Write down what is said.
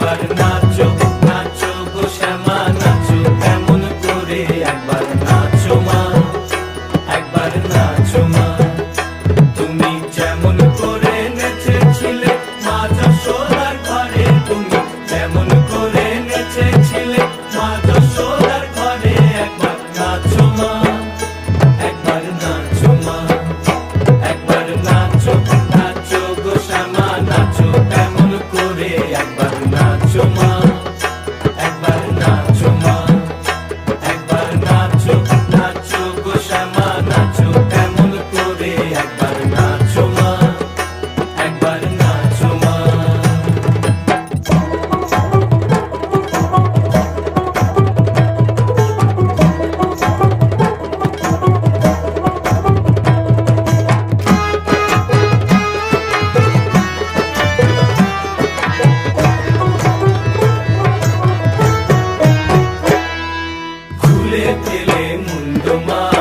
একবার নাচো নাচো গো শ্যামা নাচো কেমন করে একবার নাচো মা একবার নাচো মা তুমি যেমন করে নেচেছিলে মা যশোদার ঘরে তুমি যেমন করে নেচেছিলে মা যশোদার ঘরে একবার নাচো মা একবার নাচো মা একবার নাচো নাচো গো শ্যামা নাচো কেমন করে একবার নাচো মা একবার নাচো মা একবার নাচো নাচো গো শ্যামা নাচো কেমন করে একবার নাচো মা একবার নাচো মা খুলে ফেলে মুন্ড মা